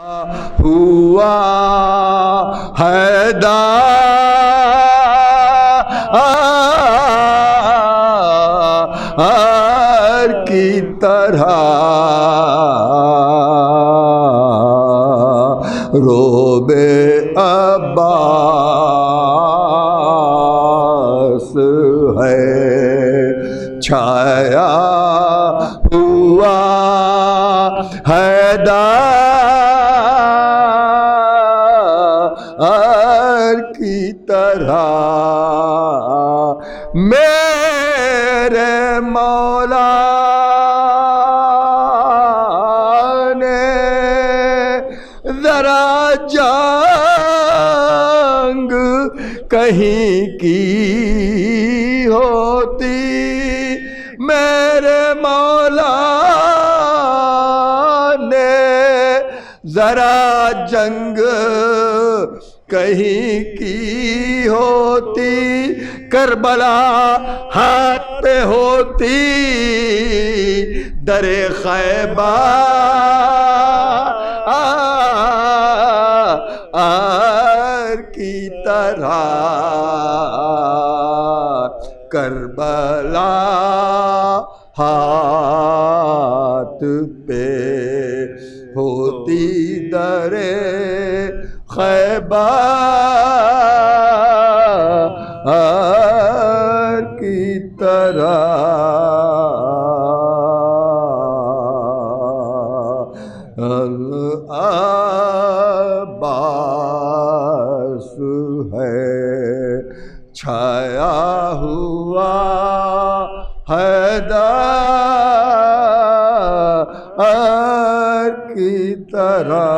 ہوا حیدر کی طرح روبے عباس ہے چھایا ہوا حیدر کی طرح میرے مولا نے ذرا جنگ کہیں کی ہوتی میرے مولا نے ذرا جنگ کہیں کی ہوتی کربلا ہاتھ پہ ہوتی در خیبر کی طرح کربلا ہاتھ پہ ہوتی در خیبر کی طرح عباس ہے چھایا ہوا حیدر کی طرح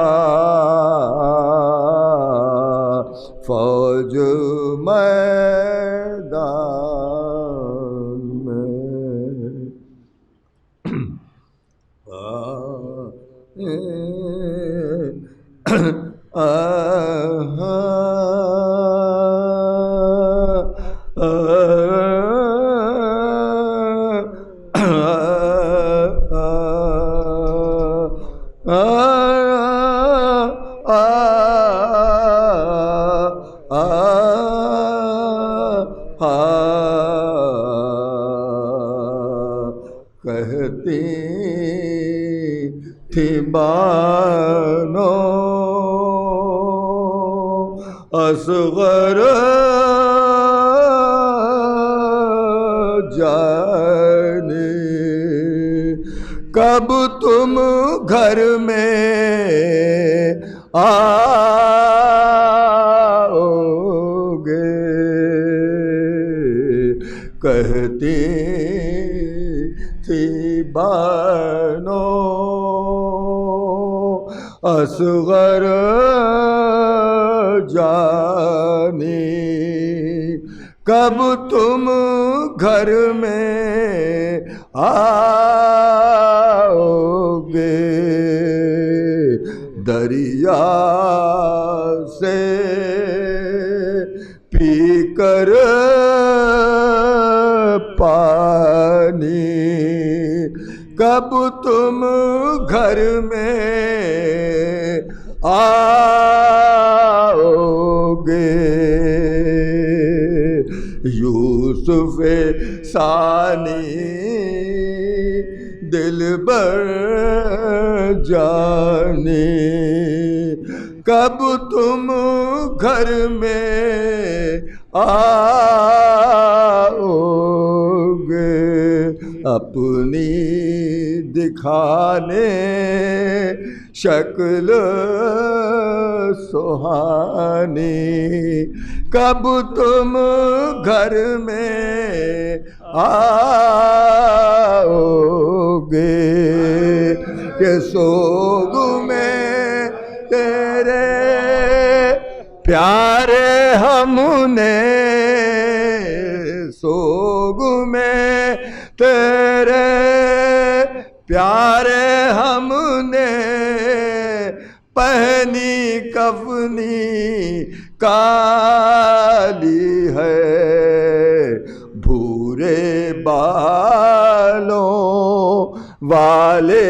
فوج میدان کہتی تھی بانو اصغر جانی کب تم گھر میں آؤ گے کہتی تھی بانو اصغر جانی کب تم گھر میں آؤ گے دریا سے پی کر پانی کب تم گھر میں آؤ گے یوسف ثانی دلبر جانی کب تم گھر میں آؤ گے اپنی دکھانے شکل سہانی کب تم گھر میں آؤ گے کہ سوگ میں تیرے پیارے ہم نے سوگ میں تیرے پیارے ہم نے پہنی کفنی کالی ہے بھورے بالوں والے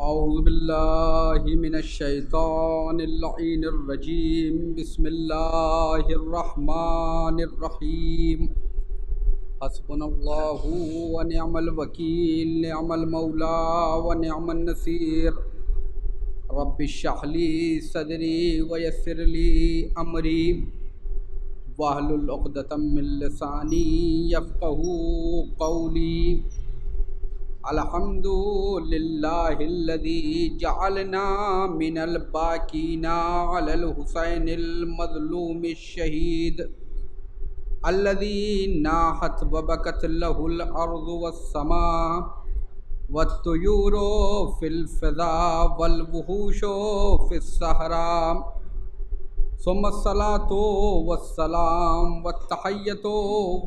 أعوذ بالله من الشيطان اللعين الرجيم بسم الله الرحمن الرحيم حسبنا الله ونعم الوكيل نعم المولى ونعم النصير رب اشرح لي صدري ويسر لي أمري واحلل عقدة من لساني يفقهوا قولي الحمد للہ الذی جعلنا من الباکین علی الحسین المظلوم الشہید الذی ناحت وبکت له الارض والسماء والطیور فی الفضاء والوحوش فی الصحراء ثم الصلاة والسلام والتحیۃ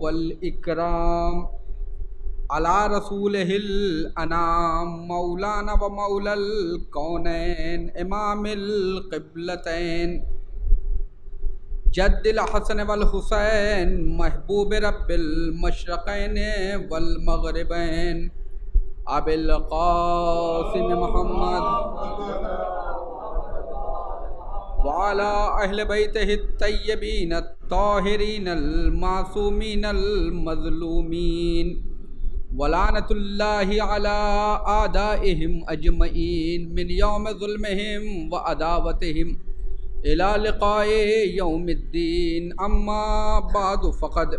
والاکرام علی رسولہ الانام مولانا و مولا الکونین امام القبلتین جد الحسن والحسین محبوب رب المشرقین والمغربین ابی القاسم محمد وعلی اہل بیتہ الطیبین الطاہرین المعصومین المظلومین ولعنت اللہ علی اعدائہم اجمعین من یوم ظلمہم و عداوتہم الی لقاء یوم الدین اما بعد فقد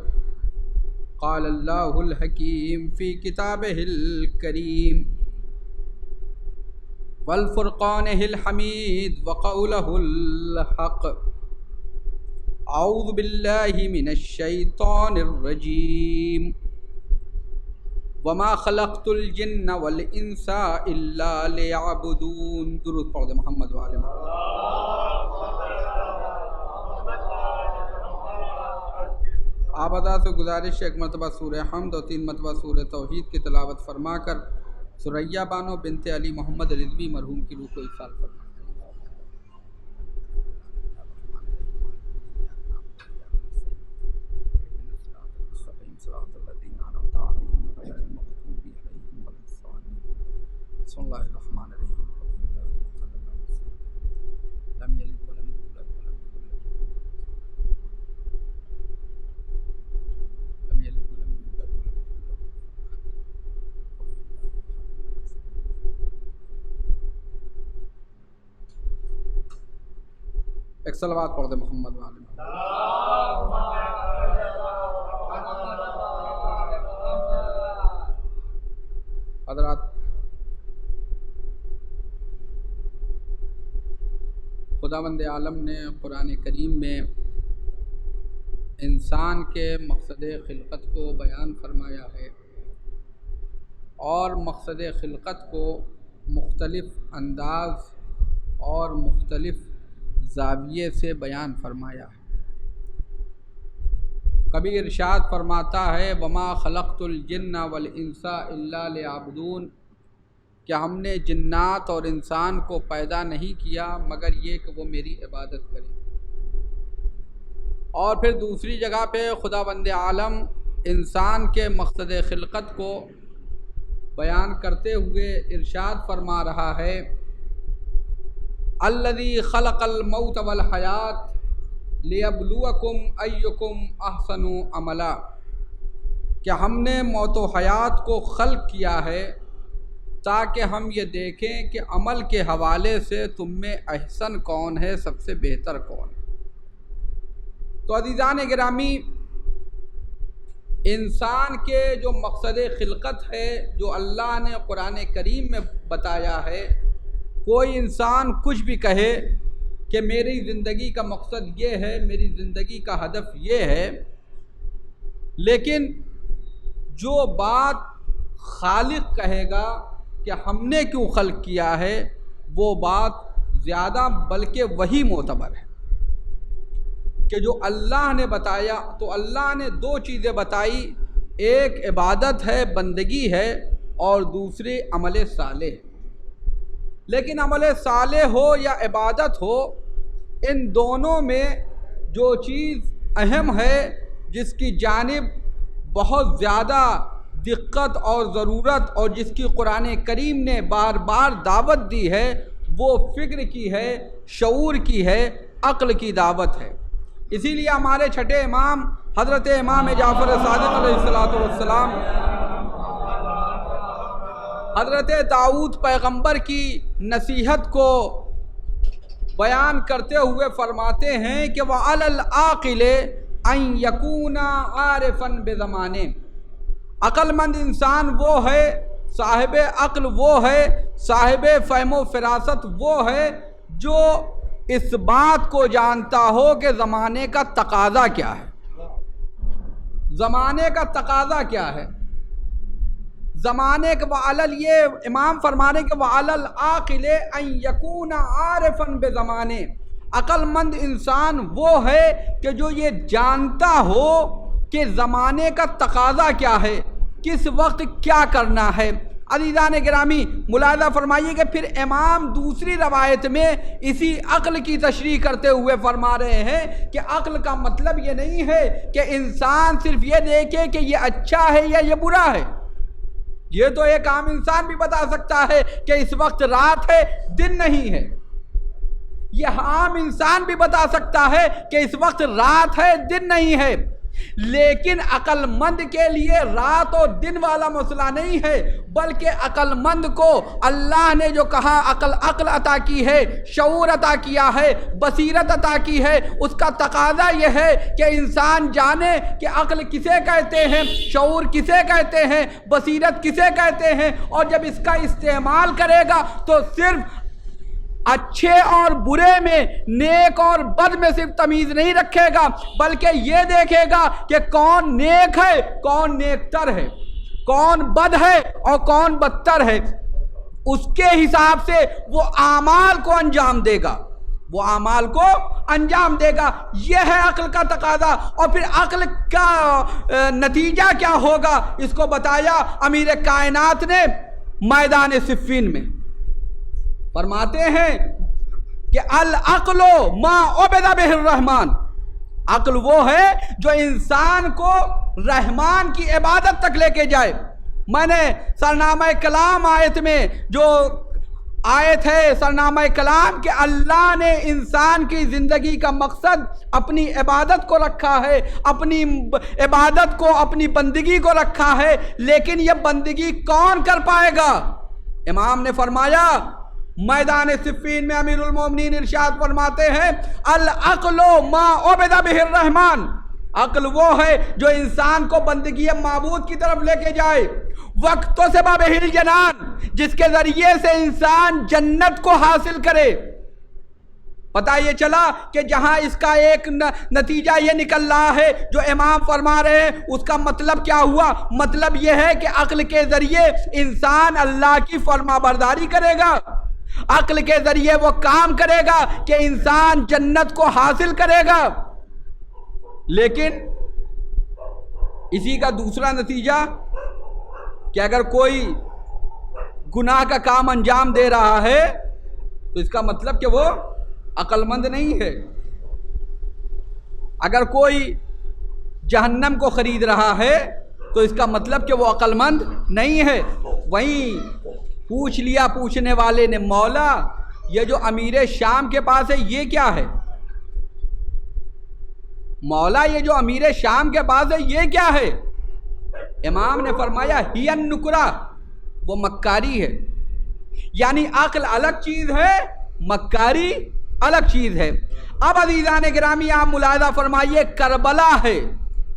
قال اللہ الحکیم فی کتابہ الکریم والفرقانہ الحمید وقولہ الحق اعوذ باللہ من الشیطان الرجیم وما خلقت الجن والانس الا ليعبدون درود پڑھ دے محمد وعلى آبادہ سے گزارش ہے ایک مرتبہ سورہ حمد اور 3 مرتبہ سورہ توحید کی تلاوت فرما کر سریہ بانو بنت علی محمد رضوی مرحوم کی روح کو ایصال فرما۔ بسم اللہ الرحمن الرحیم لم یلد ولم یولد ولم یولد ولم یولد ایک صلوات پڑھ دے محمد وعلی حضرات، خداوند عالم نے قرآن کریم میں انسان کے مقصد خلقت کو بیان فرمایا ہے اور مقصد خلقت کو مختلف انداز اور مختلف زاویے سے بیان فرمایا ہے۔ کبھی ارشاد فرماتا ہے وما خلقت الجن والانس الا ليعبدون، کہ ہم نے جنات اور انسان کو پیدا نہیں کیا مگر یہ کہ وہ میری عبادت کریں۔ اور پھر دوسری جگہ پہ خداوند عالم انسان کے مقصد خلقت کو بیان کرتے ہوئے ارشاد فرما رہا ہے الذی خلق الموت والحیات لیبلوکم ایکم احسن عملا، کہ ہم نے موت و حیات کو خلق کیا ہے تاکہ ہم یہ دیکھیں کہ عمل کے حوالے سے تم میں احسن کون ہے، سب سے بہتر کون ہے۔ تو عزیزان گرامی، انسان کے جو مقصد خلقت ہے جو اللہ نے قرآن کریم میں بتایا ہے، کوئی انسان کچھ بھی کہے کہ میری زندگی کا مقصد یہ ہے، میری زندگی کا ہدف یہ ہے، لیکن جو بات خالق کہے گا کہ ہم نے کیوں خلق کیا ہے، وہ بات زیادہ بلکہ وہی معتبر ہے۔ کہ جو اللہ نے بتایا تو اللہ نے دو چیزیں بتائی، ایک عبادت ہے، بندگی ہے، اور دوسری عمل صالح۔ لیکن عمل صالح ہو یا عبادت ہو، ان دونوں میں جو چیز اہم ہے، جس کی جانب بہت زیادہ دقت اور ضرورت اور جس کی قرآن کریم نے بار بار دعوت دی ہے، وہ فکر کی ہے، شعور کی ہے، عقل کی دعوت ہے۔ اسی لیے ہمارے چھٹے امام حضرت امام جعفر صادق علیہ السلام حضرت داؤد پیغمبر کی نصیحت کو بیان کرتے ہوئے فرماتے ہیں کہ وَعَلَى الْعَاقِلِ أَن يَكُونَ عَارِفًا بِزَمَانِهِ، عقل مند انسان وہ ہے، صاحب عقل وہ ہے، صاحب فہم و فراست وہ ہے جو اس بات کو جانتا ہو کہ زمانے کا تقاضا کیا ہے۔ زمانے کا تقاضا کیا ہے؟ زمانے کے یہ امام فرمانے کے وَعَلَى الْعَاقِلِ أَن يَكُونَ عَارِفًا بِزَمَانِهِ، عقل مند انسان وہ ہے کہ جو یہ جانتا ہو کہ زمانے کا تقاضا کیا ہے، کس وقت کیا کرنا ہے۔ عزیزان گرامی ملاحظہ فرمائیے کہ پھر امام دوسری روایت میں اسی عقل کی تشریح کرتے ہوئے فرما رہے ہیں کہ عقل کا مطلب یہ نہیں ہے کہ انسان صرف یہ دیکھے کہ یہ اچھا ہے یا یہ برا ہے۔ یہ تو ایک عام انسان بھی بتا سکتا ہے کہ اس وقت رات ہے، دن نہیں ہے۔ یہ عام انسان بھی بتا سکتا ہے کہ اس وقت رات ہے، دن نہیں ہے۔ لیکن عقل مند کے لیے رات اور دن والا مسئلہ نہیں ہے، بلکہ عقل مند کو اللہ نے جو کہا عقل عطا کی ہے، شعور عطا کیا ہے، بصیرت عطا کی ہے، اس کا تقاضا یہ ہے کہ انسان جانے کہ عقل کسے کہتے ہیں، شعور کسے کہتے ہیں، بصیرت کسے کہتے ہیں، اور جب اس کا استعمال کرے گا تو صرف اچھے اور برے میں، نیک اور بد میں صرف تمیز نہیں رکھے گا، بلکہ یہ دیکھے گا کہ کون نیک ہے، کون نیک تر ہے، کون بد ہے اور کون بدتر ہے۔ اس کے حساب سے وہ اعمال کو انجام دے گا، وہ اعمال کو انجام دے گا۔ یہ ہے عقل کا تقاضا۔ اور پھر عقل کا نتیجہ کیا ہوگا، اس کو بتایا امیر کائنات نے میدان صفین میں۔ فرماتے ہیں کہ العقل ما عبد بہ الرحمن، عقل وہ ہے جو انسان کو رحمان کی عبادت تک لے کے جائے۔ میں نے سرنامہ کلام آیت میں جو آیت ہے سرنامہ کلام کہ اللہ نے انسان کی زندگی کا مقصد اپنی عبادت کو رکھا ہے، اپنی عبادت کو، اپنی بندگی کو رکھا ہے، لیکن یہ بندگی کون کر پائے گا؟ امام نے فرمایا میدان صفین میں امیر المومنین ارشاد فرماتے ہیں العقل ما عبد بہ الرحمن، عقل وہ ہے جو انسان کو بندگی معبود کی طرف لے کے جائے، واکتسب بہ الجنان، جس کے ذریعے سے انسان جنت کو حاصل کرے۔ پتہ یہ چلا کہ جہاں اس کا ایک نتیجہ یہ نکل رہا ہے جو امام فرما رہے ہیں، اس کا مطلب کیا ہوا؟ مطلب یہ ہے کہ عقل کے ذریعے انسان اللہ کی فرما برداری کرے گا، عقل کے ذریعے وہ کام کرے گا کہ انسان جنت کو حاصل کرے گا۔ لیکن اسی کا دوسرا نتیجہ کہ اگر کوئی گناہ کا کام انجام دے رہا ہے تو اس کا مطلب کہ وہ عقل مند نہیں ہے۔ اگر کوئی جہنم کو خرید رہا ہے تو اس کا مطلب کہ وہ عقل مند نہیں ہے۔ وہیں پوچھ لیا پوچھنے والے نے، مولا یہ جو امیر شام کے پاس ہے یہ کیا ہے؟ مولا یہ جو امیر شام کے پاس ہے یہ کیا ہے؟ امام نے فرمایا ہی النکرہ، وہ مکاری ہے۔ یعنی عقل الگ چیز ہے، مکاری الگ چیز ہے۔ اب عزیزان گرامی آپ ملاحظہ فرمائیے، کربلا ہے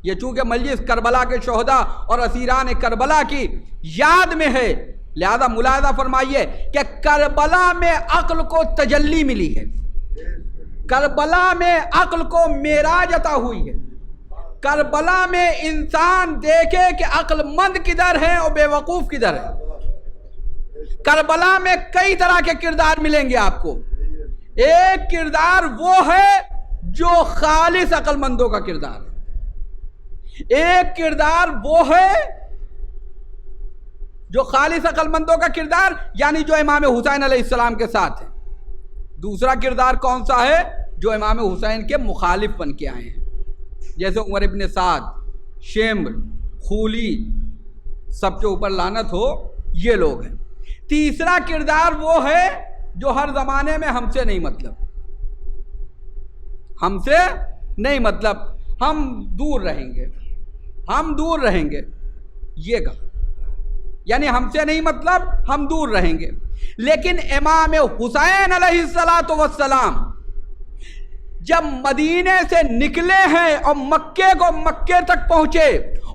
یہ، چونکہ مجلس کربلا کے شہداء اور اسیران کربلا کی یاد میں ہے، لہذا ملاحظہ فرمائیے کہ کربلا میں عقل کو تجلی ملی ہے، کربلا میں عقل کو معراج عطا ہوئی ہے۔ کربلا میں انسان دیکھے کہ عقل مند کدھر ہے اور بے وقوف کدھر ہے۔ کربلا میں کئی طرح کے کردار ملیں گے آپ کو۔ ایک کردار وہ ہے جو خالص عقل مندوں کا کردار ہے۔ ایک کردار وہ ہے جو خالص عقل مندوں کا کردار، یعنی جو امام حسین علیہ السلام کے ساتھ ہے۔ دوسرا کردار کون سا ہے؟ جو امام حسین کے مخالف بن کے آئے ہیں، جیسے عمر ابن سعد، شمر، خولی، سب کے اوپر لعنت ہو، یہ لوگ ہیں۔ تیسرا کردار وہ ہے جو ہر زمانے میں ہم سے نہیں مطلب، ہم سے نہیں مطلب، ہم دور رہیں گے، ہم دور رہیں گے، یہ کہا، یعنی ہم سے نہیں مطلب، ہم دور رہیں گے۔ لیکن امام حسین علیہ السلام جب مدینے سے نکلے ہیں اور مکے تک پہنچے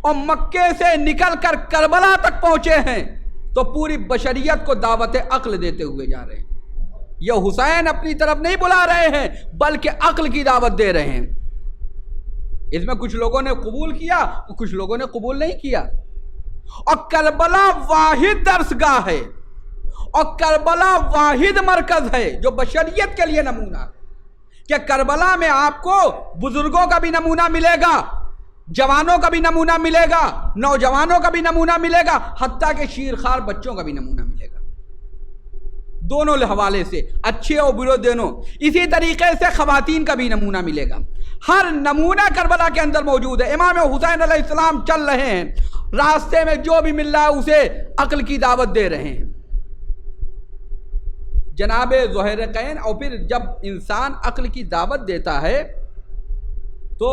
اور مکے سے نکل کر کربلا تک پہنچے ہیں، تو پوری بشریت کو دعوت عقل دیتے ہوئے جا رہے ہیں۔ یہ حسین اپنی طرف نہیں بلا رہے ہیں بلکہ عقل کی دعوت دے رہے ہیں۔ اس میں کچھ لوگوں نے قبول کیا، کچھ لوگوں نے قبول نہیں کیا۔ اور کربلا واحد درسگاہ ہے اور کربلا واحد مرکز ہے جو بشریت کے لیے نمونہ ہے، کہ کربلا میں آپ کو بزرگوں کا بھی نمونہ ملے گا، جوانوں کا بھی نمونہ ملے گا، نوجوانوں کا بھی نمونہ ملے گا، حتیٰ کہ شیرخوار بچوں کا بھی نمونہ ملے گا، دونوں حوالے سے، اچھے اور برے دونوں۔ اسی طریقے سے خواتین کا بھی نمونہ ملے گا، ہر نمونہ کربلا کے اندر موجود ہے۔ امام حسین علیہ السلام چل رہے ہیں، راستے میں جو بھی مل رہا ہے اسے عقل کی دعوت دے رہے ہیں۔ جناب ذوالقرنین، اور پھر جب انسان عقل کی دعوت دیتا ہے تو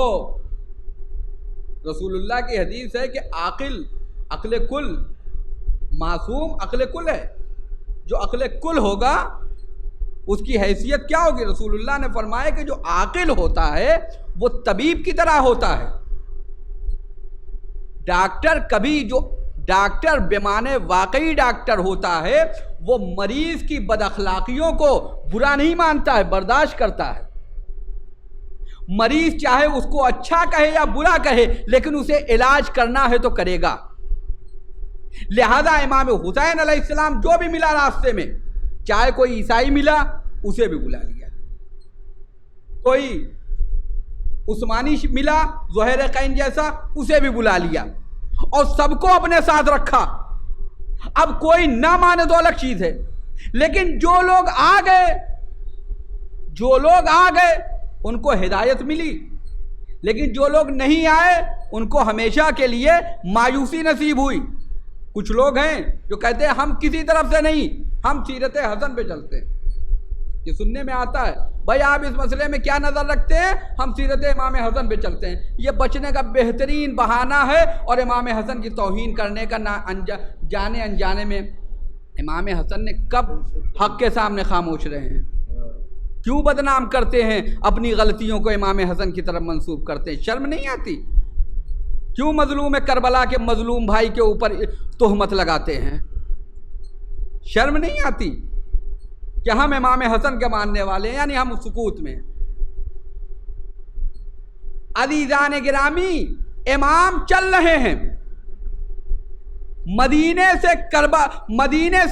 رسول اللہ کی حدیث ہے کہ عقل کل معصوم عقل کل ہے۔ جو عقل کل ہوگا اس کی حیثیت کیا ہوگی؟ رسول اللہ نے فرمایا کہ جو عاقل ہوتا ہے وہ طبیب کی طرح ہوتا ہے۔ ڈاکٹر بمانے واقعی ڈاکٹر ہوتا ہے، وہ مریض کی بد اخلاقیوں کو برا نہیں مانتا ہے، برداشت کرتا ہے۔ مریض چاہے اس کو اچھا کہے یا برا کہے، لیکن اسے علاج کرنا ہے تو کرے گا۔ لہذا امام حسین علیہ السلام جو بھی ملا راستے میں، چاہے کوئی عیسائی ملا اسے بھی بلا لیا، کوئی عثمانی ملا ذوالقرنین جیسا اسے بھی بلا لیا، اور سب کو اپنے ساتھ رکھا۔ اب کوئی نہ مانے تو الگ چیز ہے، لیکن جو لوگ آ گئے ان کو ہدایت ملی، لیکن جو لوگ نہیں آئے ان کو ہمیشہ کے لیے مایوسی نصیب ہوئی۔ کچھ لوگ ہیں جو کہتے ہیں ہم کسی طرف سے نہیں، ہم سیرت حسن پہ چلتے ہیں۔ یہ سننے میں آتا ہے، بھائی آپ اس مسئلے میں کیا نظر رکھتے ہیں؟ ہم سیرت امام حسن پہ چلتے ہیں۔ یہ بچنے کا بہترین بہانہ ہے، اور امام حسن کی توہین کرنے کا جانے انجانے میں امام حسن نے کب حق کے سامنے خاموش رہے ہیں؟ کیوں بدنام کرتے ہیں؟ اپنی غلطیوں کو امام حسن کی طرف منسوب کرتے ہیں، شرم نہیں آتی؟ کیوں مظلوم کربلا کے مظلوم بھائی کے اوپر تہمت لگاتے ہیں؟ شرم نہیں آتی کہ ہم امام حسن کے ماننے والے ہیں، یعنی ہم سکوت میں۔ عزیزان گرامی، امام چل رہے ہیں، مدینے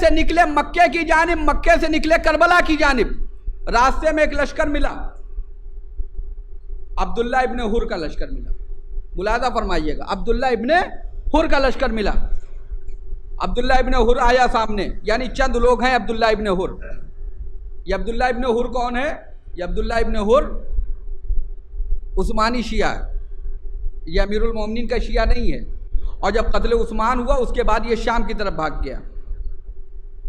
سے نکلے مکے کی جانب، مکے سے نکلے کربلا کی جانب۔ راستے میں ایک لشکر ملا، عبداللہ ابن حر کا لشکر ملا۔ ملاحظہ فرمائیے گا، عبداللہ ابن حر کا لشکر ملا۔ عبداللہ ابن حر آیا سامنے، یعنی چند لوگ ہیں عبداللہ ابن حر۔ یہ عبداللہ ابن حر کون ہے؟ یہ عبداللہ ابن حر عثمانی شیعہ ہے، یہ امیر المومنین کا شیعہ نہیں ہے۔ اور جب قتل عثمان ہوا اس کے بعد یہ شام کی طرف بھاگ گیا،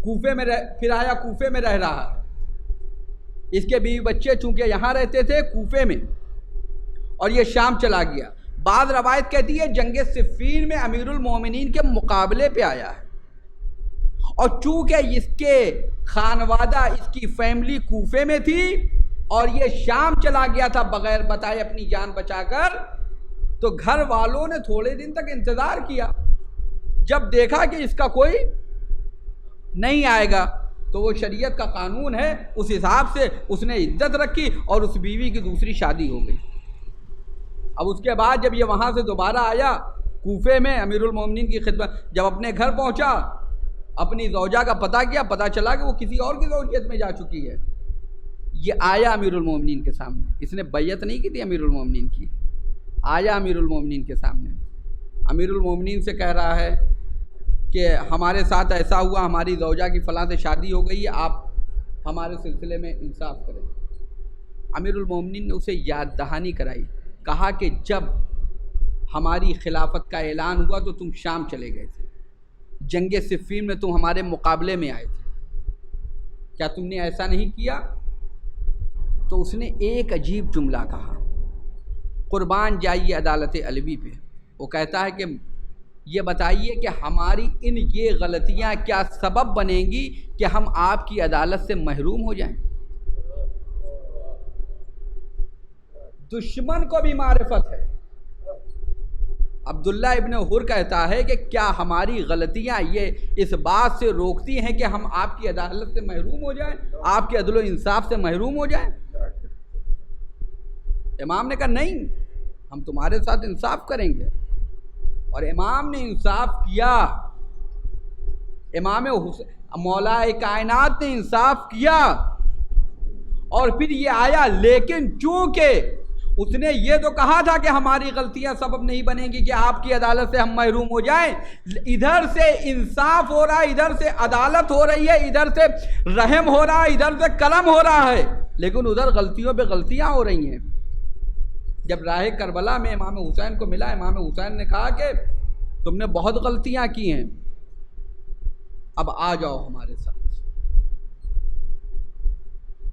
کوفے میں پھر آیا، کوفے میں رہ رہا۔ اس کے بیوی بچے چونکہ یہاں رہتے تھے کوفے میں، اور یہ شام چلا گیا۔ بعض روایت کہتی ہے جنگ صفین میں امیر المومنین کے مقابلے پہ آیا ہے، اور چونکہ اس کے خانوادہ، اس کی فیملی کوفے میں تھی اور یہ شام چلا گیا تھا بغیر بتائے اپنی جان بچا کر، تو گھر والوں نے تھوڑے دن تک انتظار کیا۔ جب دیکھا کہ اس کا کوئی نہیں آئے گا تو وہ شریعت کا قانون ہے، اس حساب سے اس نے عدت رکھی اور اس بیوی کی دوسری شادی ہو گئی۔ اب اس کے بعد جب یہ وہاں سے دوبارہ آیا کوفے میں امیر المومنین کی خدمت، جب اپنے گھر پہنچا اپنی زوجہ کا پتہ کیا، پتہ چلا کہ وہ کسی اور کی زوجیت میں جا چکی ہے۔ یہ آیا امیر المومنین کے سامنے، اس نے بیعت نہیں کی تھی امیر المومنین کی، آیا امیر المومنین کے سامنے، امیر المومنین سے کہہ رہا ہے کہ ہمارے ساتھ ایسا ہوا، ہماری زوجہ کی فلاں سے شادی ہو گئی ہے، آپ ہمارے سلسلے میں انصاف کریں۔ امیر المومنین نے اسے یاد دہانی کرائی، کہا کہ جب ہماری خلافت کا اعلان ہوا تو تم شام چلے گئے تھے، جنگ صفین میں تم ہمارے مقابلے میں آئے تھے، کیا تم نے ایسا نہیں کیا؟ تو اس نے ایک عجیب جملہ کہا، قربان جائیے عدالت علوی پہ، وہ کہتا ہے کہ یہ بتائیے کہ ہماری یہ غلطیاں کیا سبب بنیں گی کہ ہم آپ کی عدالت سے محروم ہو جائیں؟ دشمن کو بھی معرفت ہے۔ عبداللہ ابن حر کہتا ہے کہ کیا ہماری غلطیاں یہ اس بات سے روکتی ہیں کہ ہم آپ کی عدالت سے محروم ہو جائیں، آپ کے عدل و انصاف سے محروم ہو جائیں؟ امام نے کہا نہیں، ہم تمہارے ساتھ انصاف کریں گے، اور امام نے انصاف کیا، امام مولا کائنات نے انصاف کیا، اور پھر یہ آیا، لیکن چونکہ اس نے یہ تو کہا تھا کہ ہماری غلطیاں سبب نہیں بنیں گی کہ آپ کی عدالت سے ہم محروم ہو جائیں، ادھر سے انصاف ہو رہا ہے، ادھر سے عدالت ہو رہی ہے، ادھر سے رحم ہو رہا ہے، ادھر سے کرم ہو رہا ہے، لیکن ادھر غلطیوں پہ غلطیاں ہو رہی ہیں۔ جب راہ کربلا میں امام حسین کو ملا، امام حسین نے کہا کہ تم نے بہت غلطیاں کی ہیں، اب آ جاؤ ہمارے ساتھ،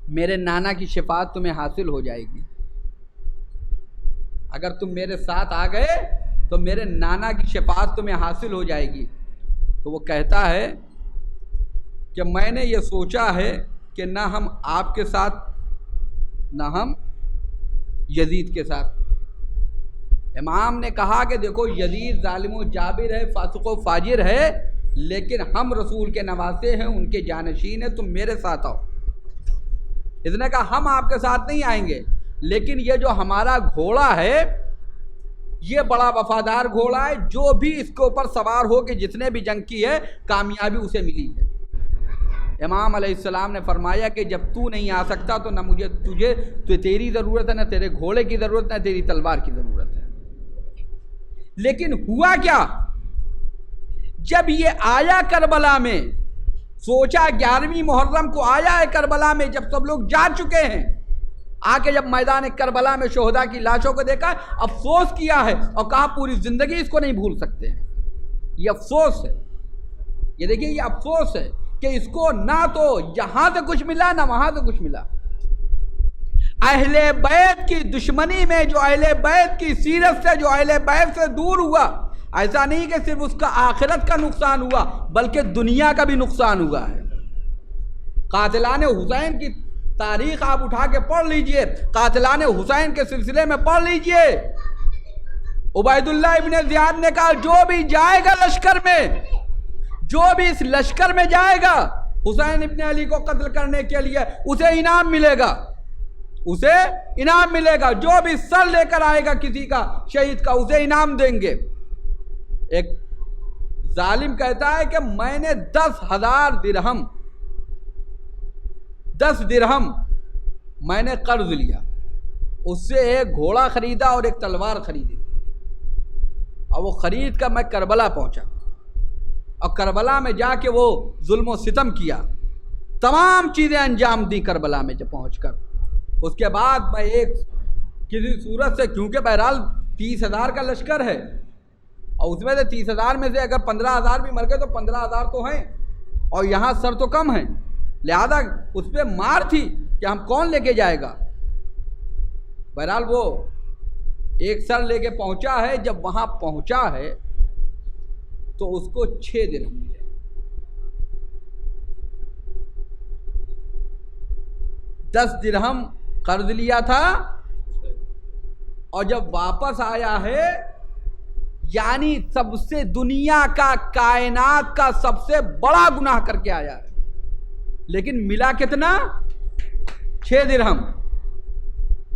میرے نانا کی شفاعت تمہیں حاصل ہو جائے گی، اگر تم میرے ساتھ آ گئے تو میرے نانا کی شفاعت تمہیں حاصل ہو جائے گی۔ تو وہ کہتا ہے کہ میں نے یہ سوچا ہے کہ نہ ہم آپ کے ساتھ نہ ہم یزید کے ساتھ۔ امام نے کہا کہ دیکھو یزید ظالم و جابر ہے، فاسق و فاجر ہے، لیکن ہم رسول کے نواسے ہیں، ان کے جانشین ہیں، تم میرے ساتھ آؤ۔ اس نے کہا ہم آپ کے ساتھ نہیں آئیں گے، لیکن یہ جو ہمارا گھوڑا ہے یہ بڑا وفادار گھوڑا ہے، جو بھی اس کے اوپر سوار ہو کے جتنے بھی جنگ کی ہے کامیابی اسے ملی ہے۔ امام علیہ السلام نے فرمایا کہ جب تو نہیں آ سکتا تو نہ مجھے تو تیری ضرورت ہے، نہ تیرے گھوڑے کی ضرورت ہے، نہ تیری تلوار کی ضرورت ہے۔ لیکن ہوا کیا؟ جب یہ آیا کربلا میں، سوچا 11ویں محرم کو آیا ہے کربلا میں، جب سب لوگ جا چکے ہیں، آ کے جب میدان کربلا میں شہداء کی لاشوں کو دیکھا، افسوس کیا ہے اور کہا پوری زندگی اس کو نہیں بھول سکتے ہیں۔ یہ افسوس ہے، یہ دیکھیے یہ افسوس ہے کہ اس کو نہ تو یہاں سے کچھ ملا نہ وہاں سے کچھ ملا۔ اہل بیت کی دشمنی میں جو اہل بیت کی سیرت سے، جو اہل بیت سے دور ہوا، ایسا نہیں کہ صرف اس کا آخرت کا نقصان ہوا بلکہ دنیا کا بھی نقصان ہوا ہے۔ قاتلان حسین کی تاریخ آپ اٹھا کے پڑھ لیجئے، قاتلان حسین کے سلسلے میں پڑھ لیجئے۔ عبید اللہ ابن زیاد نے کہا جو بھی جائے گا لشکر میں، جو بھی اس لشکر میں جائے گا حسین ابن علی کو قتل کرنے کے لیے، اسے انعام ملے گا، اسے انعام ملے گا، جو بھی سر لے کر آئے گا کسی کا شہید کا اسے انعام دیں گے۔ ایک ظالم کہتا ہے کہ میں نے 10,000 درہم میں نے قرض لیا، اس سے ایک گھوڑا خریدا اور ایک تلوار خریدی، اور وہ خرید کر میں کربلا پہنچا، اور کربلا میں جا کے وہ ظلم و ستم کیا، تمام چیزیں انجام دی کربلا میں جب پہنچ کر۔ اس کے بعد میں ایک کسی صورت سے، کیونکہ بہرحال 30,000 کا لشکر ہے، اور اس میں سے 30,000 میں سے اگر 15,000 بھی مر گئے تو 15,000 تو ہیں، اور یہاں سر تو کم ہیں، لہذا اس پہ مار تھی کہ ہم کون لے کے جائے گا۔ بہرحال وہ ایک سر لے کے پہنچا ہے، جب وہاں پہنچا ہے تو اس کو 6 درہم ملے۔ 10 درہم قرض لیا تھا، اور جب واپس آیا ہے، یعنی سب سے دنیا کا، کائنات کا سب سے بڑا گناہ کر کے آیا ہے، لیکن ملا کتنا؟ 6 درہم۔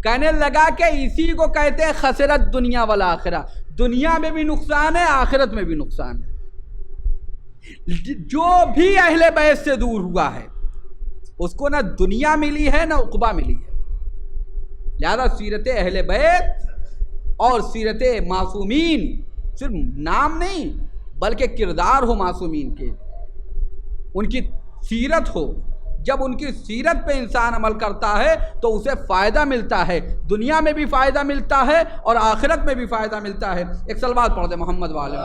کہنے لگا کہ اسی کو کہتے ہیں خسرت دنیا والآخرہ، دنیا میں بھی نقصان ہے، آخرت میں بھی نقصان ہے۔ جو بھی اہل بیت سے دور ہوا ہے، اس کو نہ دنیا ملی ہے نہ عقبہ ملی ہے۔ لہذا سیرت اہل بیت اور سیرت معصومین صرف نام نہیں بلکہ کردار ہو معصومین کے، ان کی سیرت ہو۔ جب ان کی سیرت پہ انسان عمل کرتا ہے تو اسے فائدہ ملتا ہے، دنیا میں بھی فائدہ ملتا ہے اور آخرت میں بھی فائدہ ملتا ہے۔ ایک صلوات پڑھ دے محمد والے۔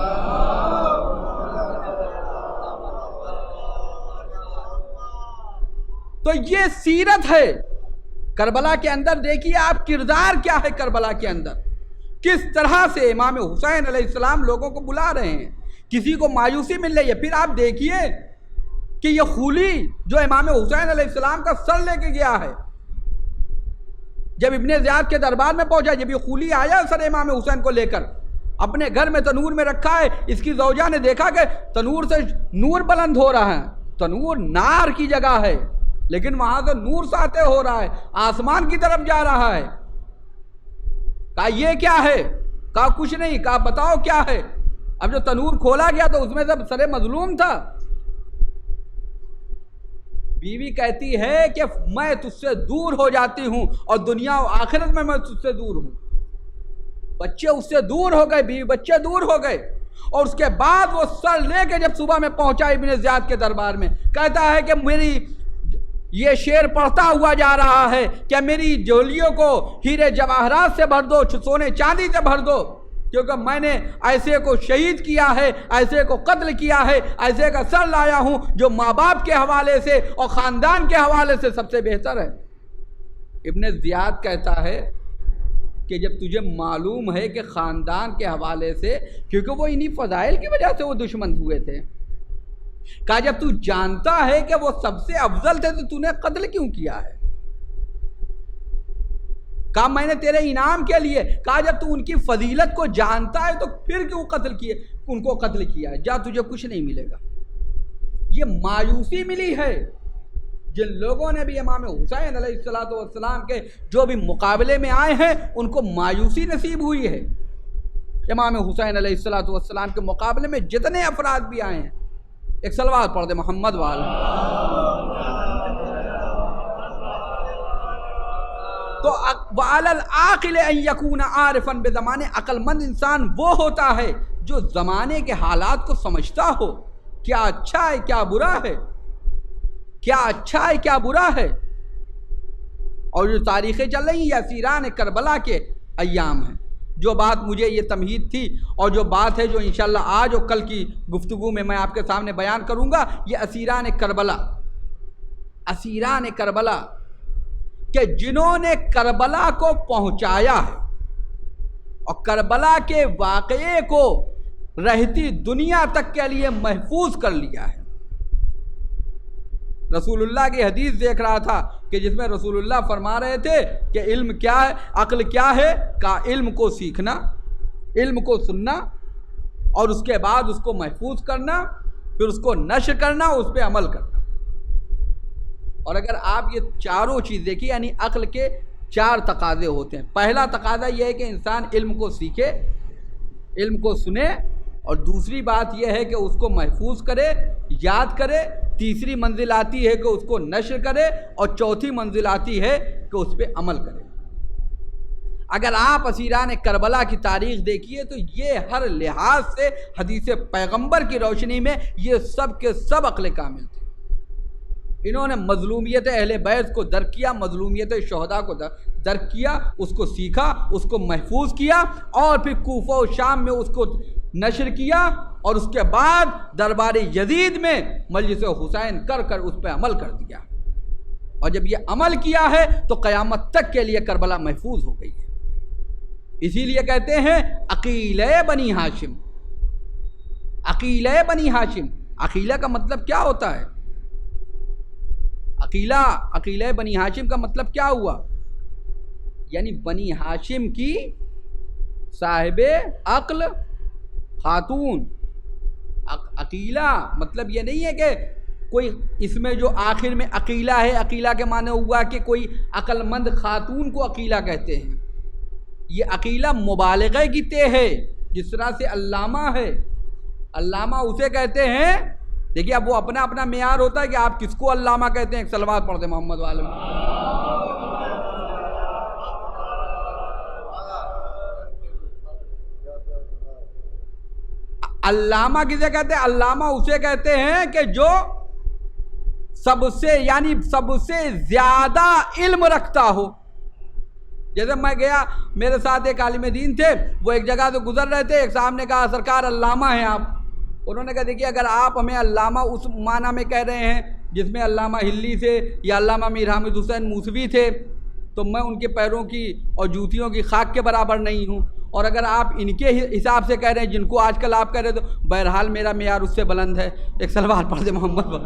تو یہ سیرت ہے کربلا کے اندر۔ دیکھیے آپ کردار کیا ہے کربلا کے اندر، کس طرح سے امام حسین علیہ السلام لوگوں کو بلا رہے ہیں، کسی کو مایوسی مل رہی ہے۔ پھر آپ دیکھیے کہ یہ خولی جو امام حسین علیہ السلام کا سر لے کے گیا ہے، جب ابن زیاد کے دربار میں پہنچا، جب یہ خولی آیا سر امام حسین کو لے کر، اپنے گھر میں تنور میں رکھا ہے، اس کی زوجہ نے دیکھا کہ تنور سے نور بلند ہو رہا ہے، تنور نار کی جگہ ہے لیکن وہاں سے نور ساطع ہو رہا ہے، آسمان کی طرف جا رہا ہے۔ کہا یہ کیا ہے؟ کہا کچھ نہیں۔ کہا بتاؤ کیا ہے؟ اب جو تنور کھولا گیا تو اس میں سب سر مظلوم تھا۔ بیوی کہتی ہے کہ میں تجھ سے دور ہو جاتی ہوں اور دنیا و آخرت میں تجھ سے دور ہوں۔ بچے اس سے دور ہو گئے، بیوی بچے دور ہو گئے، اور اس کے بعد وہ سر لے کے جب صبح میں پہنچا ابن زیاد کے دربار میں، کہتا ہے کہ میری یہ شعر پڑھتا ہوا جا رہا ہے کہ میری جولیوں کو ہیرے جواہرات سے بھر دو، سونے چاندی سے بھر دو، کیونکہ میں نے ایسے کو شہید کیا ہے، ایسے کو قتل کیا ہے، ایسے کا سر لایا ہوں جو ماں باپ کے حوالے سے اور خاندان کے حوالے سے سب سے بہتر ہے۔ ابن زیاد کہتا ہے کہ جب تجھے معلوم ہے کہ خاندان کے حوالے سے، کیونکہ وہ انہی فضائل کی وجہ سے وہ دشمن ہوئے تھے، کہا جب تو جانتا ہے کہ وہ سب سے افضل تھے تو نے قتل کیوں کیا ہے؟ کہا میں نے تیرے انعام کے لیے۔ کہا جب تو ان کی فضیلت کو جانتا ہے تو پھر کیوں ان کو قتل کیا ہے؟ جا تجھے کچھ نہیں ملے گا۔ یہ مایوسی ملی ہے جن لوگوں نے بھی امام حسین علیہ السلام کے جو بھی مقابلے میں آئے ہیں ان کو مایوسی نصیب ہوئی ہے۔ امام حسین علیہ السلام کے مقابلے میں جتنے افراد بھی آئے ہیں، ایک صلوات پڑھ دے محمد والا۔ تو وَعَلَى الْعَاقِلِ أَن يَكُونَ عَارِفًا بِزَمَانِهِ، عقل مند انسان وہ ہوتا ہے جو زمانے کے حالات کو سمجھتا ہو، کیا اچھا ہے کیا برا ہے، کیا اچھا ہے کیا برا ہے۔ اور جو تاریخیں چل رہی ہیں یہ اسیران کربلا کے ایام ہیں۔ جو بات مجھے یہ تمہید تھی اور جو بات ہے جو انشاءاللہ آج اور کل کی گفتگو میں آپ کے سامنے بیان کروں گا، یہ اسیران کربلا، اسیران کربلا کہ جنہوں نے کربلا کو پہنچایا ہے اور کربلا کے واقعے کو رہتی دنیا تک کے لیے محفوظ کر لیا ہے۔ رسول اللہ کی حدیث دیکھ رہا تھا کہ جس میں رسول اللہ فرما رہے تھے کہ علم کیا ہے، عقل کیا ہے؟ کہا علم کو سیکھنا، علم کو سننا اور اس کے بعد اس کو محفوظ کرنا، پھر اس کو نشر کرنا، اس پہ عمل کرنا۔ اور اگر آپ یہ چاروں چیز دیکھیں، یعنی عقل کے 4 تقاضے ہوتے ہیں۔ پہلا تقاضا یہ ہے کہ انسان علم کو سیکھے، علم کو سنے، اور دوسری بات یہ ہے کہ اس کو محفوظ کرے، یاد کرے، تیسری منزل آتی ہے کہ اس کو نشر کرے، اور چوتھی منزل آتی ہے کہ اس پہ عمل کرے۔ اگر آپ اسیران کربلا کی تاریخ دیکھیے تو یہ ہر لحاظ سے حدیث پیغمبر کی روشنی میں یہ سب کے سب عقل کامل تھے۔ انہوں نے مظلومیت اہل بیت کو درک کیا، مظلومیت شہداء کو درک کیا، اس کو سیکھا، اس کو محفوظ کیا، اور پھر کوفہ و شام میں اس کو نشر کیا، اور اس کے بعد دربار یزید میں مجلس حسین کر اس پہ عمل کر دیا۔ اور جب یہ عمل کیا ہے تو قیامت تک کے لیے کربلا محفوظ ہو گئی ہے۔ اسی لیے کہتے ہیں عقیلہ بنی ہاشم، عقیلہ بنی ہاشم۔ عقیلہ کا مطلب کیا ہوتا ہے؟ عقیلہ بنی ہاشم کا مطلب کیا ہوا؟ یعنی بنی ہاشم کی صاحب عقل خاتون۔ عقیلہ مطلب یہ نہیں ہے کہ کوئی اس میں جو آخر میں عقیلہ ہے، عقیلہ کے معنی ہوا کہ کوئی عقل مند خاتون کو عقیلہ کہتے ہیں۔ یہ عقیلہ مبالغہ کی تے ہے، جس طرح سے علامہ ہے، علامہ اسے کہتے ہیں دیکھیے اب وہ اپنا اپنا معیار ہوتا ہے کہ آپ کس کو علامہ کہتے ہیں. ایک صلوات پڑھ دیں محمد والے. علامہ کسے کہتے ہیں؟ علامہ اسے کہتے ہیں کہ جو سب سے یعنی سب سے زیادہ علم رکھتا ہو. جیسے میں گیا، میرے ساتھ ایک عالم دین تھے، وہ ایک جگہ سے گزر رہے تھے، ایک صاحب نے کہا سرکار علامہ ہیں آپ. انہوں نے کہا دیکھیے اگر آپ ہمیں علامہ اس معنی میں کہہ رہے ہیں جس میں علامہ ہلی تھے یا علامہ میر حامد حسین موسوی تھے تو میں ان کے پیروں کی اور جوتیوں کی خاک کے برابر نہیں ہوں. اور اگر آپ ان کے حساب سے کہہ رہے ہیں جن کو آج کل آپ کہہ رہے ہیں تو بہرحال میرا معیار اس سے بلند ہے. ایک صلوات پڑھ دے محمد پر.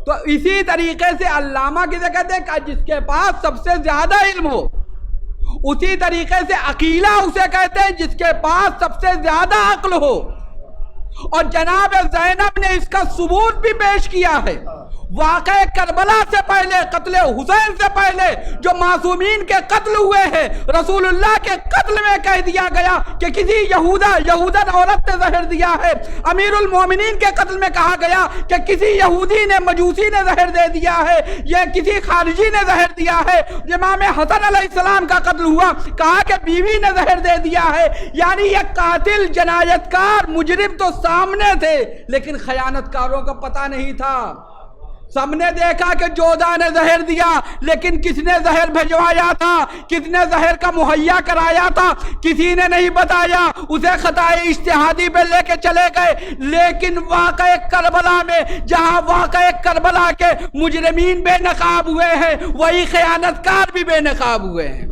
تو اسی طریقے سے علامہ کسے کہتے ہیں کہ جس کے پاس سب سے زیادہ علم ہو. اسی طریقے سے عقیلہ اسے کہتے ہیں جس کے پاس سب سے زیادہ عقل ہو. اور جناب زینب نے اس کا ثبوت بھی پیش کیا ہے. واقعہ کربلا سے پہلے، قتل حسین سے پہلے جو معصومین کے قتل ہوئے ہیں، رسول اللہ کے قتل میں کہہ دیا گیا کہ کسی یہودن عورت نے زہر دیا ہے. امیر المومنین کے قتل میں کہا گیا کہ کسی یہودی نے، مجوسی نے زہر دے دیا ہے، یہ کسی خارجی نے زہر دیا ہے. امام حسن علیہ السلام کا قتل ہوا، کہا کہ بیوی نے زہر دے دیا ہے. یعنی یہ قاتل، جنایت کار، مجرم تو سامنے تھے لیکن خیانت کاروں کا پتہ نہیں تھا. سب نے دیکھا کہ جودہ نے زہر دیا لیکن کس نے زہر بھجوایا تھا، کس نے زہر کا مہیا کرایا تھا، کسی نے نہیں بتایا. اسے خطائے اجتہادی پہ لے کے چلے گئے. لیکن واقعہ کربلا میں جہاں واقعہ کربلا کے مجرمین بے نقاب ہوئے ہیں وہی خیانت کار بھی بے نقاب ہوئے ہیں.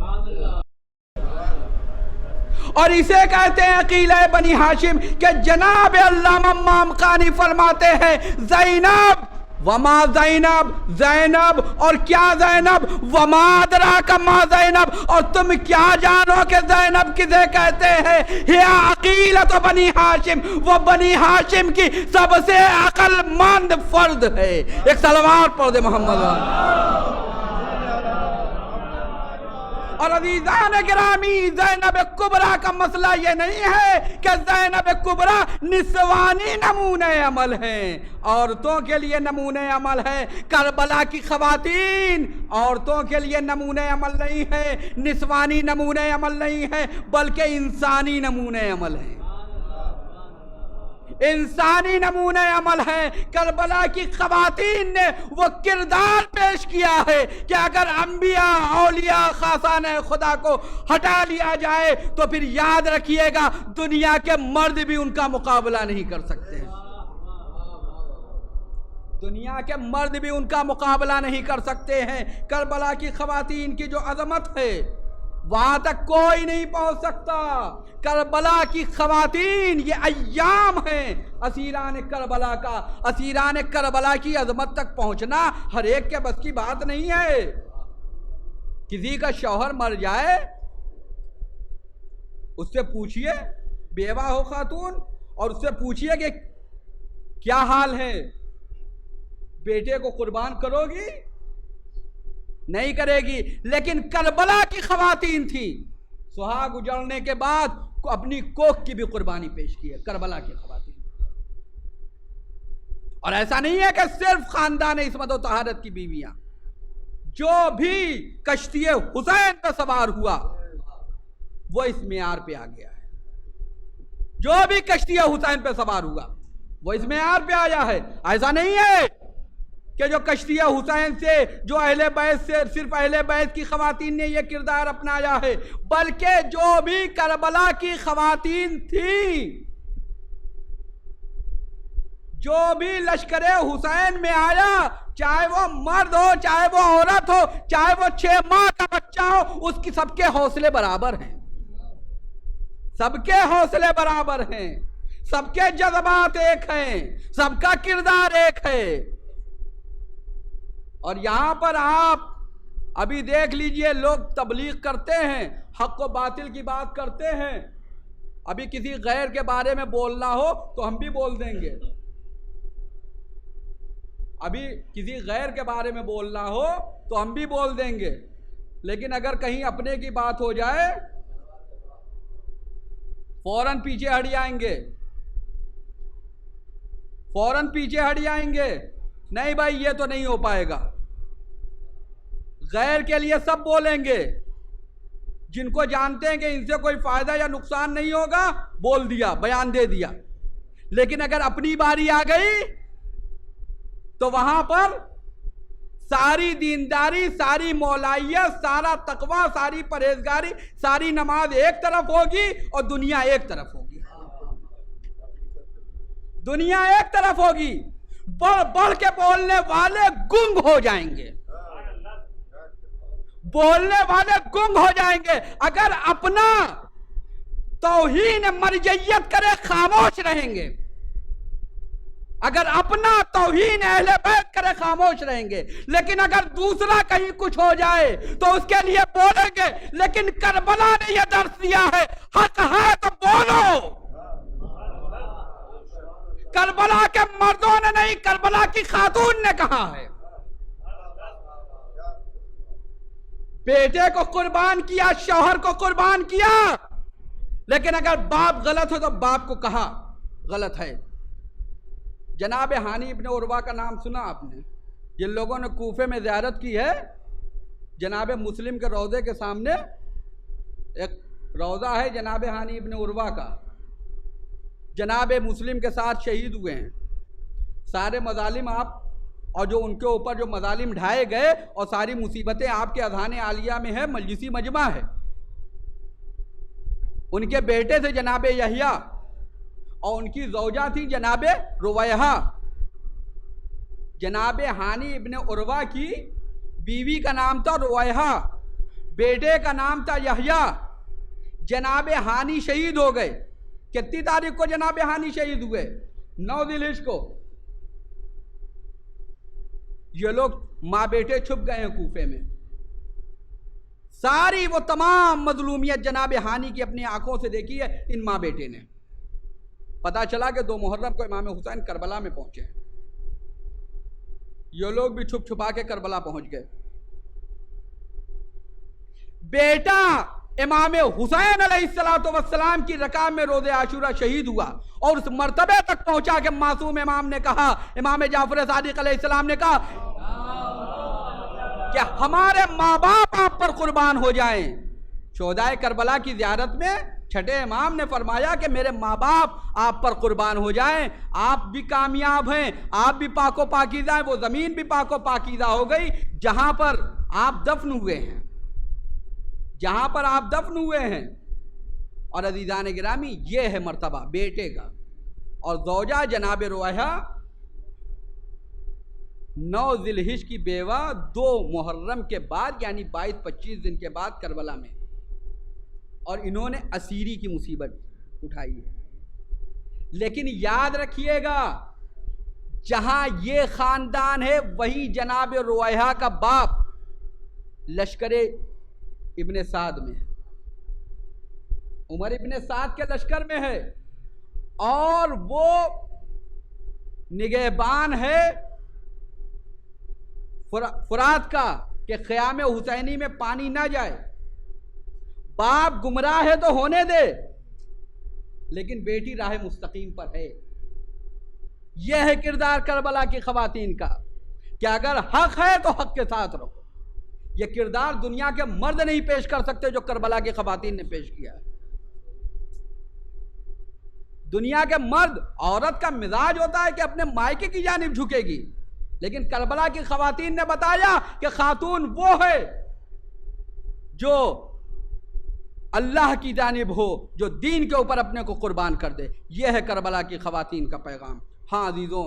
اور اسے کہتے ہیں عقیلہ بنی ہاشم کہ جناب علامہ مامقانی فرماتے ہیں زینب وما زینب، زینب اور کیا زینب، وما ادراک ما زینب، اور تم کیا جانو کہ زینب کسے کہتے ہیں. یہ عقیلہ بنی ہاشم، وہ بنی ہاشم کی سب سے عقل مند فرد ہے. ایک صلوات پڑھ دے محمد. اور عزیزان گرامی، زینب کبریٰ کا مسئلہ یہ نہیں ہے کہ زینب کبریٰ نسوانی نمونہ عمل ہیں، عورتوں کے لیے نمونہ عمل ہے. کربلا کی خواتین عورتوں کے لیے نمونہ عمل نہیں ہے، نسوانی نمونہ عمل نہیں ہے، بلکہ انسانی نمونہ عمل ہے. انسانی نمونہ عمل ہے. کربلا کی خواتین نے وہ کردار پیش کیا ہے کہ اگر انبیاء، اولیاء، خاصان خدا کو ہٹا لیا جائے تو پھر یاد رکھیے گا دنیا کے مرد بھی ان کا مقابلہ نہیں کر سکتے. دنیا کے مرد بھی ان کا مقابلہ نہیں کر سکتے ہیں. کربلا کی خواتین کی جو عظمت ہے وہاں تک کوئی نہیں پہنچ سکتا. کربلا کی خواتین یہ ایام ہیں اسیران کربلا کا. اسیران کربلا کی عظمت تک پہنچنا ہر ایک کے بس کی بات نہیں ہے. کسی کا شوہر مر جائے اس سے پوچھئے، بیوہ ہو خاتون، اور اس سے پوچھئے کہ کیا حال ہے، بیٹے کو قربان کرو گی؟ نہیں کرے گی. لیکن کربلا کی خواتین تھی، سہاگ اجڑنے کے بعد اپنی کوکھ کی بھی قربانی پیش کی ہے کربلا کی خواتین. اور ایسا نہیں ہے کہ صرف خاندان عصمت و طہارت کی بیویاں، جو بھی کشتی حسین پہ سوار ہوا وہ اس معیار پہ آ گیا ہے. جو بھی کشتی حسین پہ سوار ہوا وہ اس معیار پہ آیا ہے. ایسا نہیں ہے کہ جو کشتی حسین سے، جو اہل بیت سے صرف اہل بیت کی خواتین نے یہ کردار اپنایا ہے، بلکہ جو بھی کربلا کی خواتین تھیں، جو بھی لشکر حسین میں آیا، چاہے وہ مرد ہو، چاہے وہ عورت ہو، چاہے وہ 6 ماہ کا بچہ ہو، اس کی سب کے حوصلے برابر ہیں. سب کے حوصلے برابر ہیں، سب کے جذبات ایک ہیں، سب کا کردار ایک ہے. اور یہاں پر آپ ابھی دیکھ لیجئے، لوگ تبلیغ کرتے ہیں، حق و باطل کی بات کرتے ہیں. ابھی کسی غیر کے بارے میں بولنا ہو تو ہم بھی بول دیں گے. ابھی کسی غیر کے بارے میں بولنا ہو تو ہم بھی بول دیں گے. لیکن اگر کہیں اپنے کی بات ہو جائے فوراً پیچھے ہٹ جائیں گے، فوراً پیچھے ہٹ جائیں گے، نہیں بھائی یہ تو نہیں ہو پائے گا۔ غیر کے لیے سب بولیں گے، جن کو جانتے ہیں کہ ان سے کوئی فائدہ یا نقصان نہیں ہوگا بول دیا، بیان دے دیا، لیکن اگر اپنی باری آ گئی تو وہاں پر ساری دینداری، ساری مولائیت، سارا تقوی، ساری پرہیزگاری، ساری نماز ایک طرف ہوگی اور دنیا ایک طرف ہوگی، دنیا ایک طرف ہوگی، بڑھ بڑھ کے بولنے والے گنگ ہو جائیں گے، بولنے والے گنگ ہو جائیں گے۔ اگر اپنا توہین مرجعیت کرے خاموش رہیں گے، اگر اپنا توہین اہل بیت کرے خاموش رہیں گے، لیکن اگر دوسرا کہیں کچھ ہو جائے تو اس کے لیے بولیں گے۔ لیکن کربلا نے یہ درس دیا ہے، حق ہے تو بولو۔ کربلا کے مردوں نے نہیں، کربلا کی خاتون نے کہا ہے، بیٹے کو قربان کیا، شوہر کو قربان کیا، لیکن اگر باپ غلط ہو تو باپ کو کہا غلط ہے۔ جناب ہانی ابن عروہ کا نام سنا آپ نے؟ جن لوگوں نے کوفے میں زیارت کی ہے، جناب مسلم کے روضے کے سامنے ایک روضہ ہے جناب ہانی ابن عروہ کا، جناب مسلم کے ساتھ شہید ہوئے ہیں۔ سارے مظالم آپ اور جو ان کے اوپر جو مظالم ڈھائے گئے اور ساری مصیبتیں آپ کے اذہان عالیہ میں ہے، مجلسی مجمع ہے۔ ان کے بیٹے تھے جناب یحییٰ اور ان کی زوجہ تھی جناب رویحہ۔ جناب ہانی ابن عروہ کی بیوی کا نام تھا رویحہ، بیٹے کا نام تھا یحییٰ۔ جناب ہانی شہید ہو گئے۔ کتنی تاریخ کو جناب ہانی شہید ہوئے؟ 9 ذی الحجہ کو۔ یہ لوگ ماں بیٹے چھپ گئے ہیں کوفے میں۔ ساری وہ تمام مظلومیت جناب ہانی کی اپنی آنکھوں سے دیکھی ہے ان ماں بیٹے نے۔ پتا چلا کہ 2 محرم کو امام حسین کربلا میں پہنچے ہیں، یہ لوگ بھی چھپ چھپا کے کربلا پہنچ گئے۔ بیٹا امام حسین علیہ السلام کی رکاب میں روز عاشورہ شہید ہوا اور اس مرتبے تک پہنچا کہ معصوم امام نے کہا، امام جعفر صادق علیہ السلام نے کہا کہ ہمارے ماں باپ آپ پر قربان ہو جائیں۔ شہدائے کربلا کی زیارت میں چھٹے امام نے فرمایا کہ میرے ماں باپ آپ پر قربان ہو جائیں، آپ بھی کامیاب ہیں، آپ بھی پاک و پاکیزہ ہیں، وہ زمین بھی پاک و پاکیزہ ہو گئی جہاں پر آپ دفن ہوئے ہیں، جہاں پر آپ دفن ہوئے ہیں۔ اور عزیزان گرامی یہ ہے مرتبہ بیٹے کا۔ اور زوجہ جناب رویحہ 9 ذی الحجہ کی بیوہ 2 محرم کے بعد یعنی 22-25 دن کے بعد کربلا میں، اور انہوں نے اسیری کی مصیبت اٹھائی ہے۔ لیکن یاد رکھیے گا جہاں یہ خاندان ہے وہی جناب رویحہ کا باپ لشکر ابن سعد میں ہے، عمر ابن سعد کے لشکر میں ہے، اور وہ نگہبان ہے فرات کا کہ خیام حسینی میں پانی نہ جائے۔ باپ گمراہ ہے تو ہونے دے، لیکن بیٹی راہ مستقیم پر ہے۔ یہ ہے کردار کربلا کی خواتین کا کہ اگر حق ہے تو حق کے ساتھ رہو۔ یہ کردار دنیا کے مرد نہیں پیش کر سکتے جو کربلا کی خواتین نے پیش کیا ہے۔ دنیا کے مرد، عورت کا مزاج ہوتا ہے کہ اپنے مائکے کی جانب جھکے گی، لیکن کربلا کی خواتین نے بتایا کہ خاتون وہ ہے جو اللہ کی جانب ہو، جو دین کے اوپر اپنے کو قربان کر دے۔ یہ ہے کربلا کی خواتین کا پیغام۔ ہاں عزیزوں،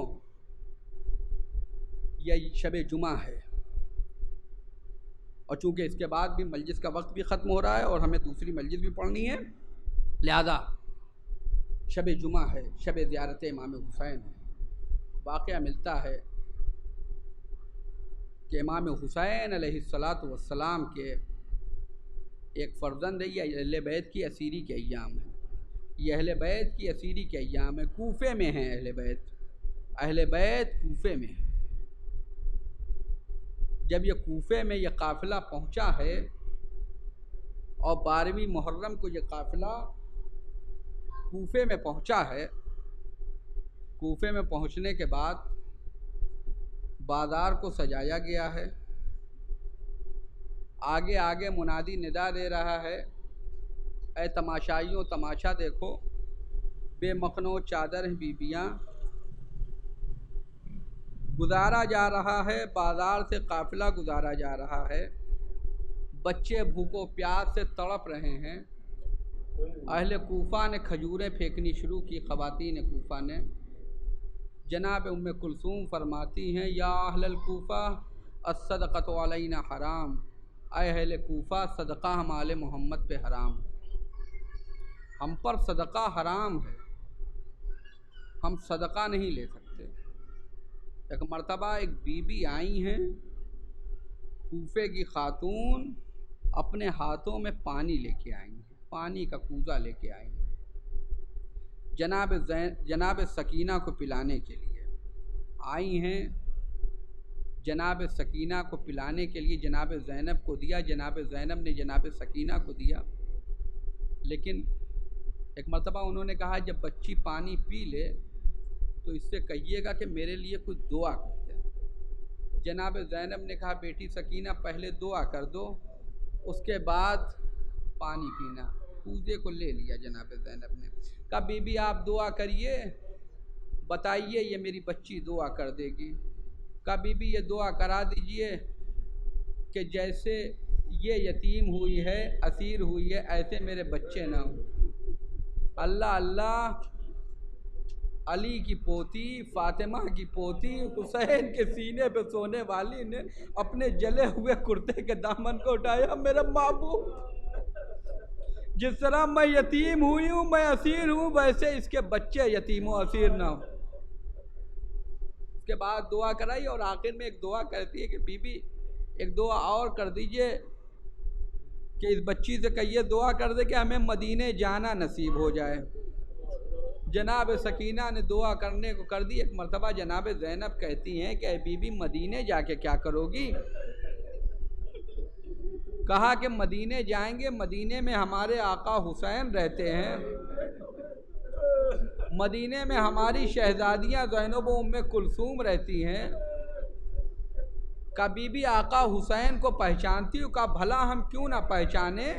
یہ شب جمعہ ہے، اور چونکہ اس کے بعد بھی مجلس کا وقت بھی ختم ہو رہا ہے اور ہمیں دوسری مجلس بھی پڑھنی ہے، لہذا شب جمعہ ہے، شب زیارت امام حسین ہے۔ واقعہ ملتا ہے کہ امام حسین علیہ السلام کے ایک فرزند ہے، یہ اہل بیت کی اسیری کے ایام ہیں، یہ اہل بیت کی اسیری کے ایام ہیں، کوفے میں ہیں اہل بیت کوفے میں ہیں۔ جب یہ کوفے میں یہ قافلہ پہنچا ہے اور 12ویں محرم کو یہ قافلہ کوفے میں پہنچا ہے۔ کوفے میں پہنچنے کے بعد بازار کو سجایا گیا ہے، آگے آگے منادی ندا دے رہا ہے، اے تماشائیوں تماشا دیکھو، بے مخنو چادر ہیں بیبیاں، گزارا جا رہا ہے، بازار سے قافلہ گزارا جا رہا ہے، بچے بھوکو پیاس سے تڑپ رہے ہیں۔ اہل کوفہ نے کھجوریں پھینکنی شروع کی، خواتین کوفہ نے۔ جناب ام کلثوم فرماتی ہیں یا اہل الکوفہ الصدقۃ علینا حرام، اے اہل کوفہ صدقہ ہمارے محمد پہ حرام، ہم پر صدقہ حرام ہے، ہم صدقہ نہیں لے سکتے۔ ایک مرتبہ ایک بی بی آئی ہیں، کوفے کی خاتون، اپنے ہاتھوں میں پانی لے کے آئی ہیں، پانی کا کوزہ لے کے آئی ہیں، جناب سکینہ کو پلانے کے لیے آئی ہیں۔ جناب سکینہ کو پلانے کے لیے جناب زینب کو دیا، جناب زینب نے جناب سکینہ کو دیا، لیکن ایک مرتبہ انہوں نے کہا جب بچی پانی پی لے تو اس سے کہیے گا کہ میرے لیے کچھ دعا کرتے ہیں۔ جناب زینب نے کہا بیٹی سکینہ پہلے دعا کر دو، اس کے بعد پانی پینا۔ کوزے کو لے لیا جناب زینب نے، کہا بی بی آپ دعا کریے، بتائیے یہ میری بچی دعا کر دے گی۔ کہا بی بی یہ دعا کرا دیجئے کہ جیسے یہ یتیم ہوئی ہے، اسیر ہوئی ہے، ایسے میرے بچے نہ ہوں۔ اللہ اللہ، علی کی پوتی، فاطمہ کی پوتی، حسین کے سینے پہ سونے والی نے اپنے جلے ہوئے کرتے کے دامن کو اٹھایا، میرا محبوب جس طرح میں یتیم ہوئی ہوں، میں اسیر ہوں، ویسے اس کے بچے یتیم و اسیر نہ ہوں۔ اس کے بعد دعا کرائی اور آخر میں ایک دعا کرتی ہے کہ بی بی ایک دعا اور کر دیجئے کہ اس بچی سے کہیے دعا کر دے کہ ہمیں مدینے جانا نصیب ہو جائے۔ جناب سکینہ نے دعا کرنے کو کر دی۔ ایک مرتبہ جناب زینب کہتی ہیں کہ اے بی بی مدینے جا کے کیا کرو گی؟ کہا کہ مدینے جائیں گے، مدینے میں ہمارے آقا حسین رہتے ہیں، مدینے میں ہماری شہزادیاں زینب و ام کلثوم رہتی ہیں۔ کہا بی بی آقا حسین کو پہچانتی ہو؟ کہا بھلا ہم کیوں نہ پہچانے۔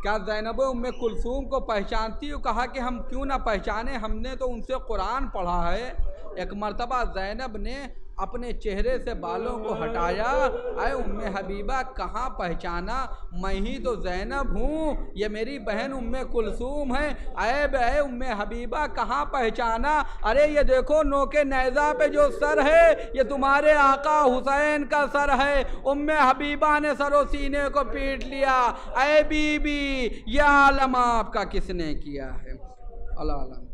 کیا زینب و ام کلثوم کو پہچانتی ہو؟ کہا کہ ہم کیوں نہ پہچانے، ہم نے تو ان سے قرآن پڑھا ہے۔ ایک مرتبہ زینب نے اپنے چہرے سے بالوں کو ہٹایا، اے ام حبیبہ کہاں پہچانا، میں ہی تو زینب ہوں، یہ میری بہن ام کلثوم ہے۔ اے ام حبیبہ کہاں پہچانا، ارے یہ دیکھو نوک نیزہ پہ جو سر ہے یہ تمہارے آقا حسین کا سر ہے۔ ام حبیبہ نے سر و سینے کو پیٹ لیا، اے بی بی یہ عالم آپ کا کس نے کیا ہے؟ اللہ